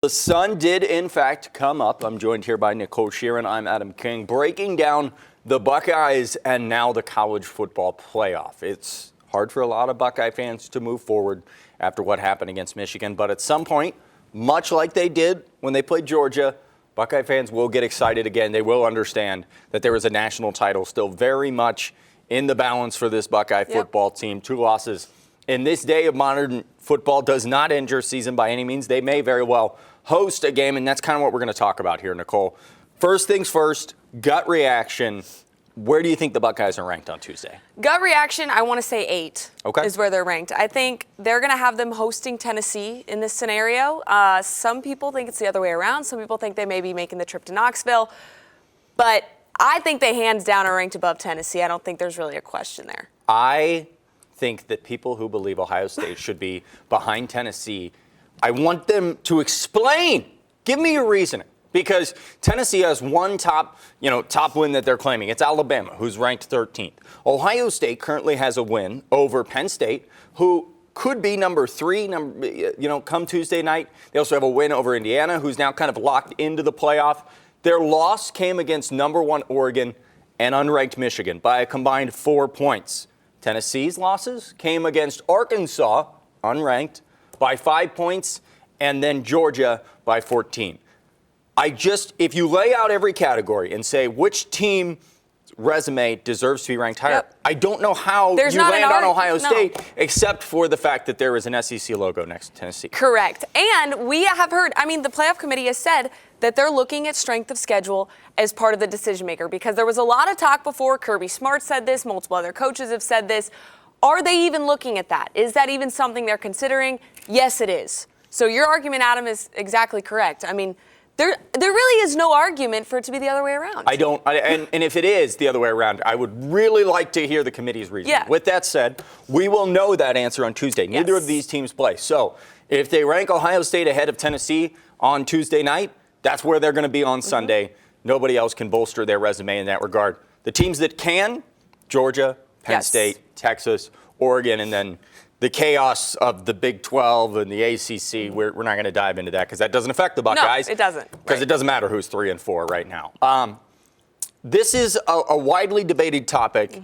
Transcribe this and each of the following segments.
The sun did, in fact, come up. I'm joined here by Nicole Sheeran. I'm Adam King, breaking down the Buckeyes and now the college football playoff. It's hard for a lot of Buckeye fans to move forward after what happened against Michigan, but at some point, much like they did when they played Georgia, Buckeye fans will get excited again. They will understand that there is a national title still very much in the balance for this Buckeye football team. 2 losses in this day of modern football does not end your season by any means. They may very well host a game, and that's kind of what we're going to talk about here, Nicole. First things first, gut reaction. Where do you think the Buckeyes are ranked on Tuesday? Gut reaction, I want to say 8 is where they're ranked. I think they're going to have them hosting Tennessee in this scenario. Some people think it's the other way around. Some people think they may be making the trip to Knoxville. But I think they hands down are ranked above Tennessee. I don't think there's really a question there. I think that people who believe Ohio State should be behind Tennessee, I want them to explain. Give me your reasoning. Because Tennessee has one top win that they're claiming. It's Alabama, who's ranked 13th. Ohio State currently has a win over Penn State, who could be number 3, come Tuesday night. They also have a win over Indiana, who's now kind of locked into the playoff. Their loss came against number 1 Oregon and unranked Michigan by a combined 4 points. Tennessee's losses came against Arkansas, unranked, by 5 points, and then Georgia by 14. If you lay out every category and say which team's resume deserves to be ranked higher, I don't know how you land on Ohio State, except for the fact that there is an SEC logo next to Tennessee. Correct. And we have heard, the playoff committee has said that they're looking at strength of schedule as part of the decision maker, because there was a lot of talk before. Kirby Smart said this, multiple other coaches have said this. Are they even looking at that? Is that even something they're considering? Yes, it is. So your argument, Adam, is exactly correct. There really is no argument for it to be the other way around. And if it is the other way around, I would really like to hear the committee's reasoning. Yeah. With that said, we will know that answer on Tuesday. Neither of these teams play. So if they rank Ohio State ahead of Tennessee on Tuesday night, that's where they're going to be on Sunday. Nobody else can bolster their resume in that regard. The teams that can, Georgia, Penn State, Texas, Oregon, and then the chaos of the Big 12 and the ACC, we're not going to dive into that because that doesn't affect the Buckeyes. No, it doesn't. Because it doesn't matter who's 3 and 4 right now. This is a widely debated topic.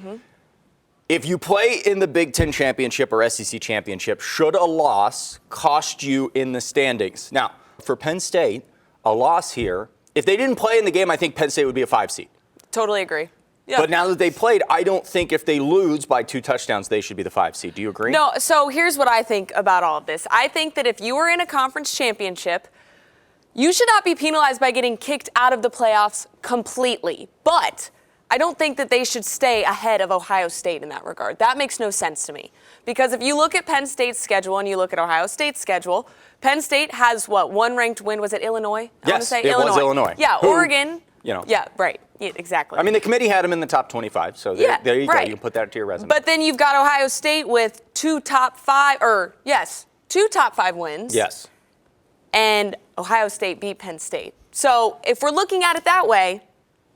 If you play in the Big 10 championship or SEC championship, should a loss cost you in the standings? Now, for Penn State, a loss here, if they didn't play in the game, I think Penn State would be a 5 seed. Totally agree. Yeah. But now that they played, I don't think if they lose by 2 touchdowns, they should be the 5 seed. Do you agree? No, so here's what I think about all of this. I think that if you were in a conference championship, you should not be penalized by getting kicked out of the playoffs completely. But I don't think that they should stay ahead of Ohio State in that regard. That makes no sense to me. Because if you look at Penn State's schedule and you look at Ohio State's schedule, Penn State has, one ranked win? Was it Illinois? Yes, it was Illinois. Yeah, Oregon. Yeah, right. Yeah, exactly. The committee had them in the top 25, so there you go. You can put that to your resume. But then you've got Ohio State with 2 top 5 wins. Yes. And Ohio State beat Penn State. So if we're looking at it that way,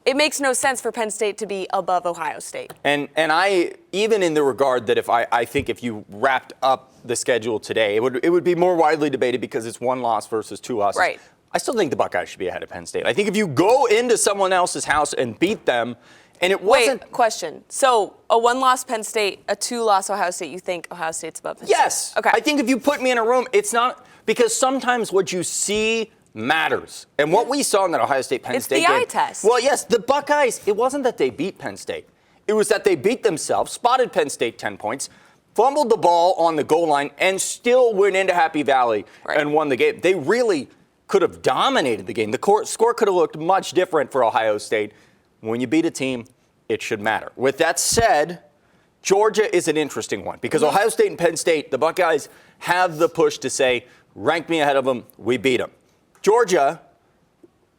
it makes no sense for Penn State to be above Ohio State. And I, even in the regard that I think if you wrapped up the schedule today, it would be more widely debated because it's 1 loss versus 2 losses. Right. I still think the Buckeyes should be ahead of Penn State. I think if you go into someone else's house and beat them, and it wasn't... Wait, question. So a 1-loss Penn State, a 2-loss Ohio State, you think Ohio State's above Penn State? Yes. Okay. I think if you put me in a room, it's not... Because sometimes what you see matters. And what we saw in that Ohio State-Penn State game... It's the eye test. Well, yes, the Buckeyes, it wasn't that they beat Penn State. It was that they beat themselves, spotted Penn State 10 points, fumbled the ball on the goal line, and still went into Happy Valley and won the game. They really could have dominated the game. The score could have looked much different for Ohio State. When you beat a team, it should matter. With that said, Georgia is an interesting one because Ohio State and Penn State, the Buckeyes have the push to say, rank me ahead of them, we beat them. Georgia,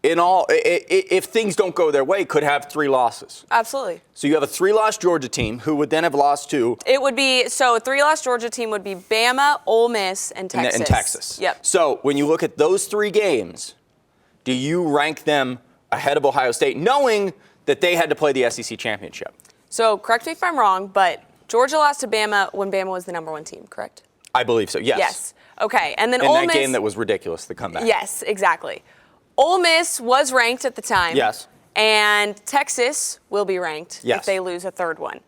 if things don't go their way, could have 3 losses. Absolutely. So you have a 3-loss Georgia team who would then have lost to... It would be, so a 3-loss Georgia team would be Bama, Ole Miss, and Texas. And Texas. Yep. So when you look at those 3 games, do you rank them ahead of Ohio State, knowing that they had to play the SEC championship? So correct me if I'm wrong, but Georgia lost to Bama when Bama was the number 1 team, correct? I believe so, yes. Yes. Okay, and then in Ole that Miss. game that was ridiculous, the comeback. Yes, exactly. Ole Miss was ranked at the time. Yes. And Texas will be ranked Yes. if they lose a third one.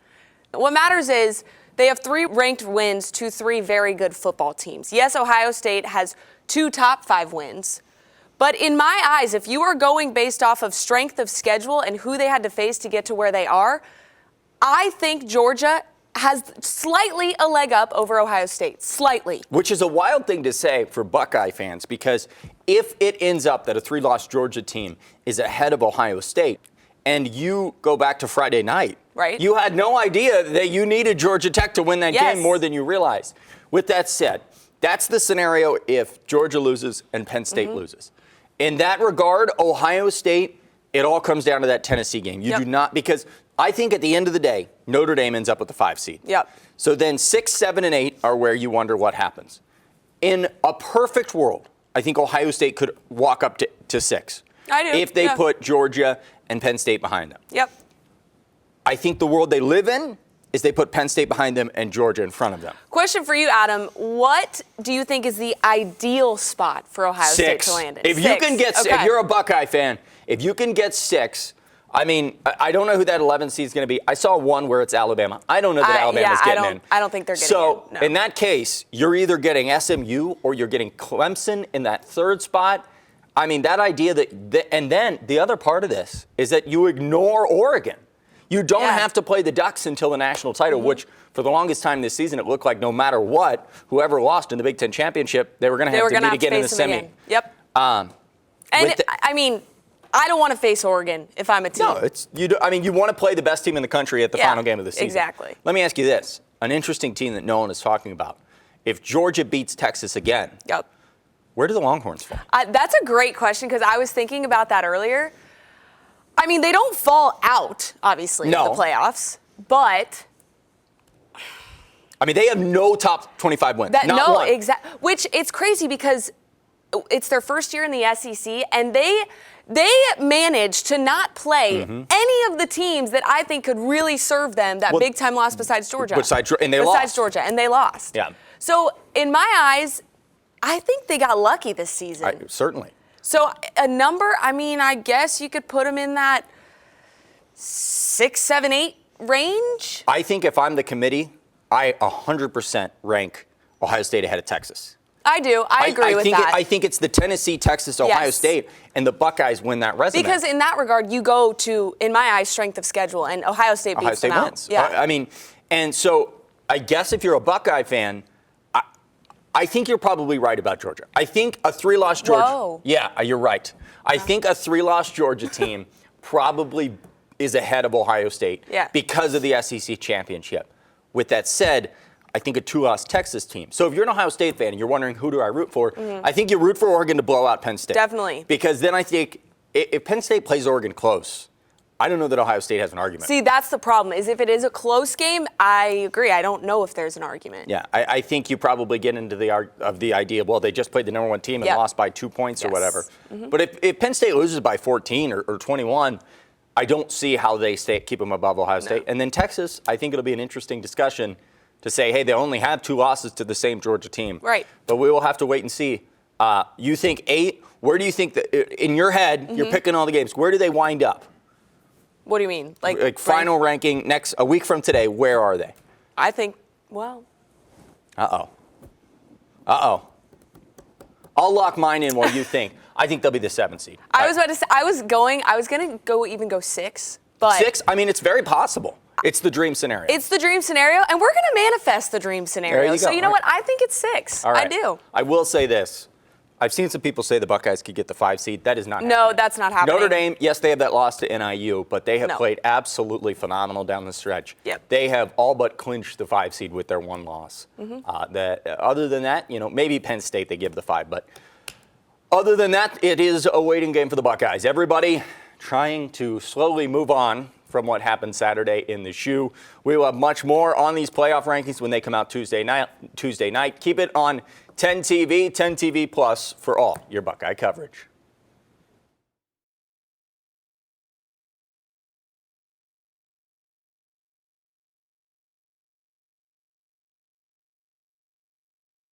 What matters is they have 3 ranked wins to 3 very good football teams. Yes, Ohio State has 2 top 5 wins. But in my eyes, if you are going based off of strength of schedule and who they had to face to get to where they are, I think Georgia has slightly a leg up over Ohio State. Slightly. Which is a wild thing to say for Buckeye fans, because if it ends up that a 3-loss Georgia team is ahead of Ohio State, and you go back to Friday night, right? You had no idea that you needed Georgia Tech to win that Yes. game more than you realized. With that said, that's the scenario if Georgia loses and Penn State loses. In that regard, Ohio State, it all comes down to that Tennessee game. You do not, because I think at the end of the day, Notre Dame ends up with the 5 seed. Yep. So then 6, 7, and 8 are where you wonder what happens. In a perfect world, I think Ohio State could walk up to 6. I do. If they put Georgia and Penn State behind them. Yep. I think the world they live in is they put Penn State behind them and Georgia in front of them. Question for you, Adam. What do you think is the ideal spot for Ohio State to land in? If you can get, Okay. if you're a Buckeye fan, if you can get 6, I mean, I don't know who that 11 seed is going to be. I saw one where it's Alabama. I don't know that Alabama's getting in. I don't think they're getting so, in. No. in that case, you're either getting SMU or you're getting Clemson in that 3rd spot. I mean, that idea and then the other part of this is that you ignore Oregon. You don't have to play the Ducks until the national title, which for the longest time this season, it looked like no matter what, whoever lost in the Big Ten championship, they were going to have to meet again in the semi. Yep. I mean, I don't want to face Oregon if I'm a team. No, you want to play the best team in the country at the final game of the season. Exactly. Let me ask you this: an interesting team that no one is talking about. If Georgia beats Texas again, where do the Longhorns fall? That's a great question because I was thinking about that earlier. I mean, they don't fall out, obviously, in the playoffs, but I mean, they have no top 25 wins. No, exactly. Which it's crazy because it's their first year in the SEC, and they managed to not play any of the teams that I think could really serve them that big time loss besides Georgia. Besides Georgia, and they lost. Yeah. So in my eyes, I think they got lucky this season. Certainly. So a number, I mean, I guess you could put them in that 6, 7, 8 range. I think if I'm the committee, I 100% rank Ohio State ahead of Texas. I do. I agree with that. I think it's the Tennessee, Texas, Ohio State, and the Buckeyes win that resume. Because in that regard, you go to, in my eyes, strength of schedule, and Ohio State beats them out. Wins. Yeah. I mean, and so I guess if you're a Buckeye fan, I think you're probably right about Georgia. I think a 3-loss Georgia. Whoa. Yeah, you're right. I think a 3-loss Georgia team probably is ahead of Ohio State because of the SEC championship. With that said, I think a 2-loss Texas team. So if you're an Ohio State fan and you're wondering who do I root for, I think you root for Oregon to blow out Penn State. Definitely. Because then I think if Penn State plays Oregon close, I don't know that Ohio State has an argument. See, that's the problem, is if it is a close game, I agree. I don't know if there's an argument. Yeah, I think you probably get into the idea, well, they just played the number 1 team and lost by 2 points or whatever. But if Penn State loses by 14 or 21, I don't see how they keep them above Ohio State. And then Texas, I think it'll be an interesting discussion to say, hey, they only have 2 losses to the same Georgia team. Right. But we will have to wait and see. You think 8? Where do you think that, in your head, you're picking all the games, where do they wind up? What do you mean? Like final ranking a week from today, where are they? I think, well. Uh-oh. I'll lock mine in while you think. I think they'll be the 7th seed. I was about to say, I was going to go 6, but 6? I mean, it's very possible. It's the dream scenario. It's the dream scenario, and we're going to manifest the dream scenario. There you go. So you know what? I think it's 6. All right. I do. I will say this. I've seen some people say the Buckeyes could get the 5 seed. That is not happening. No, that's not happening. Notre Dame, yes, they have that loss to NIU, but they have played absolutely phenomenal down the stretch. Yep. They have all but clinched the 5 seed with their 1 loss. Other than that, maybe Penn State they give the 5, but other than that, it is a waiting game for the Buckeyes. Everybody trying to slowly move on from what happened Saturday in the shoe. We will have much more on these playoff rankings when they come out Tuesday night. Keep it on 10 TV, 10 TV Plus for all your Buckeye coverage.